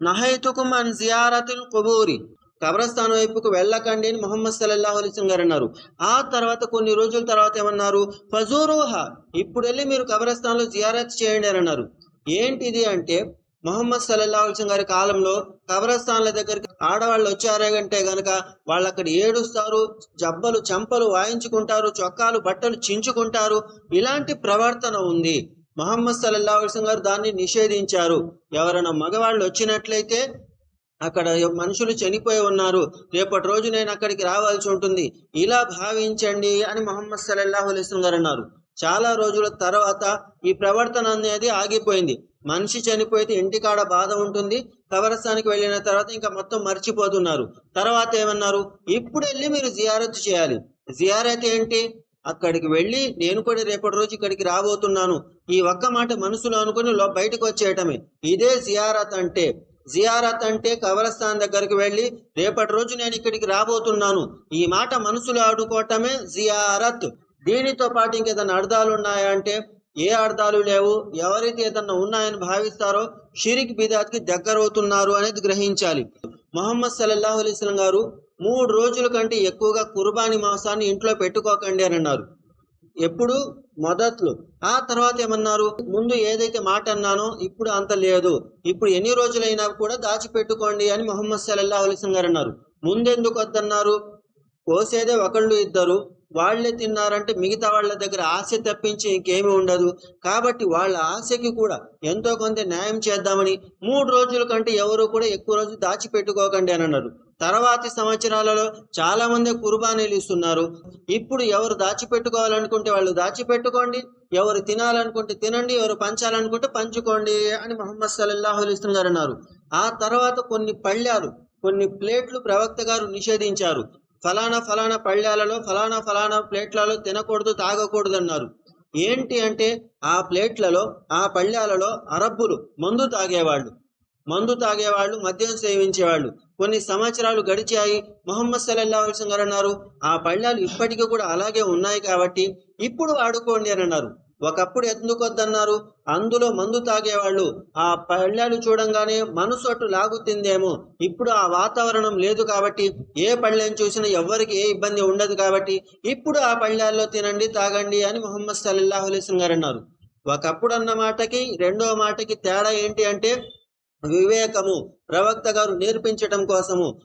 నహైతుకుం అన్ జియారతుల్ కుబూరి, కబ్రస్థానం వైపుకు వెళ్ళకండి అని ముహమ్మద్ సల్లల్లాహు అలైహి వసల్లం గారు అన్నారు. ఆ తర్వాత కొన్ని రోజుల తర్వాత ఏమన్నారు? ఫజూరుహా, ఇప్పుడు వెళ్ళి మీరు కబ్రస్థానంలో జియారత్ చేయండి అని అన్నారు. ఏంటిది అంటే ముహమ్మద్ సల్లల్లాహు అలైహి వసల్లం గారి కాలంలో కబ్రస్థానాల దగ్గరికి ఆడవాళ్ళు వచ్చారంటే గనక వాళ్ళు అక్కడ ఏడుస్తారు, జబ్బలు చెంపలు వాయించుకుంటారు, చొక్కాలు బట్టలు చించుకుంటారు. ఇలాంటి ప్రవర్తన ఉంది. ముహమ్మద్ సల్లల్లాహు అలైహి వసల్లం గారు దాన్ని నిషేధించారు. ఎవరైనా మగవాళ్ళు వచ్చినట్లయితే అక్కడ మనుషులు చనిపోయి ఉన్నారు, రేపటి రోజు నేను అక్కడికి రావాల్సి ఉంటుంది, ఇలా భావించండి అని ముహమ్మద్ సల్లల్లాహు అలైహి వసల్లం గారు అన్నారు. చాలా రోజుల తర్వాత ఈ ప్రవర్తన అనేది ఆగిపోయింది. మనిషి చనిపోతే ఇంటికాడ బాధ ఉంటుంది, కబరస్థానికి వెళ్ళిన తర్వాత ఇంకా మొత్తం మర్చిపోతున్నారు. తర్వాత ఏమన్నారు? ఇప్పుడు వెళ్ళి మీరు జియారత్ చేయాలి. జియారత్ ఏంటి? అక్కడికి వెళ్ళి నేను కూడా రేపటి రోజు ఇక్కడికి రాబోతున్నాను, ఈ ఒక్క మాట మనసులో అనుకుని బయటకు వచ్చేయటమే. ఇదే జియారత్ అంటే. జియారత్ అంటే కబరస్థాన్ దగ్గరికి వెళ్ళి రేపటి రోజు నేను ఇక్కడికి రాబోతున్నాను, ఈ మాట మనసులో ఆడుకోవటమే జియారత్. దీనితో పాటు ఇంకేదైనా అర్థాలు ఉన్నాయా అంటే ఏ అర్థాలు లేవు. ఎవరైతే ఏదన్నా ఉన్నాయని భావిస్తారో షిరిక్ బిదాత్కి దగ్గరవుతున్నారు అనేది గ్రహించాలి. ముహమ్మద్ సల్లల్లాహు అలైహి వసల్లం గారు 3 రోజుల కంటే ఎక్కువగా కుర్బానీ మాంసాన్ని ఇంట్లో పెట్టుకోకండి అని అన్నారు. ఎప్పుడు? మొదట్లో. ఆ తర్వాత ఏమన్నారు? ముందు ఏదైతే మాట అన్నానో ఇప్పుడు అంత లేదు, ఇప్పుడు ఎన్ని రోజులైనా కూడా దాచిపెట్టుకోండి అని ముహమ్మద్ సల్లల్లాహు అలైహి వసల్లం గారు అన్నారు. ముందెందుకు వద్దన్నారు? కోసేదే ఒకళ్ళు ఇద్దరు, వాళ్లే తిన్నారంటే మిగతా వాళ్ళ దగ్గర ఆశ తప్పించి ఇంకేమీ ఉండదు. కాబట్టి వాళ్ళ ఆశకి కూడా ఎంతో కొంత న్యాయం చేద్దామని 3 రోజుల కంటే ఎవరు కూడా ఎక్కువ రోజు దాచిపెట్టుకోకండి అని అన్నారు. తర్వాతి సంవత్సరాలలో చాలా మంది కుర్బానీలు ఇస్తున్నారు. ఇప్పుడు ఎవరు దాచిపెట్టుకోవాలనుకుంటే వాళ్ళు దాచిపెట్టుకోండి, ఎవరు తినాలనుకుంటే తినండి, ఎవరు పంచాలనుకుంటే పంచుకోండి అని ముహమ్మద్ సల్లల్లాహు అలైహి వసల్లం గారు అన్నారు. ఆ తర్వాత కొన్ని పళ్ళాలు, కొన్ని ప్లేట్లు ప్రవక్త గారు నిషేధించారు. ఫలానా ఫలానా పళ్ళాలలో ఫలానా ఫలానా ప్లేట్లలో తినకూడదు, తాగకూడదు అన్నారు. ఏంటి అంటే ఆ ప్లేట్లలో, ఆ పళ్ళాలలో అరబ్బులు మందు తాగేవాళ్ళు, మద్యం సేవించేవాళ్ళు. కొన్ని సంవత్సరాలు గడిచాయి. ముహమ్మద్ సల్లల్లాహు అలైహి వసల్లం గారు అన్నారు, ఆ పళ్ళాలు ఇప్పటికీ కూడా అలాగే ఉన్నాయి కాబట్టి ఇప్పుడు వాడుకోండి అని అన్నారు. ఒకప్పుడు ఎందుకు వద్దన్నారు? అందులో మందు తాగేవాళ్ళు ఆ పళ్ళాలు చూడంగానే మనసు అటు లాగుతుందేమో, ఇప్పుడు ఆ వాతావరణం లేదు కాబట్టి ఏ పళ్ళెం చూసినా ఎవ్వరికి ఏ ఇబ్బంది ఉండదు కాబట్టి ఇప్పుడు ఆ పళ్ళాల్లో తినండి, తాగండి అని ముహమ్మద్ సల్లల్లాహు అలైహి వసల్లం గారు అన్నారు. ఒకప్పుడు అన్న మాటకి రెండో మాటకి తేడా ఏంటి అంటే వివేకము. ప్రవక్త గారు నేర్పించటం కోసము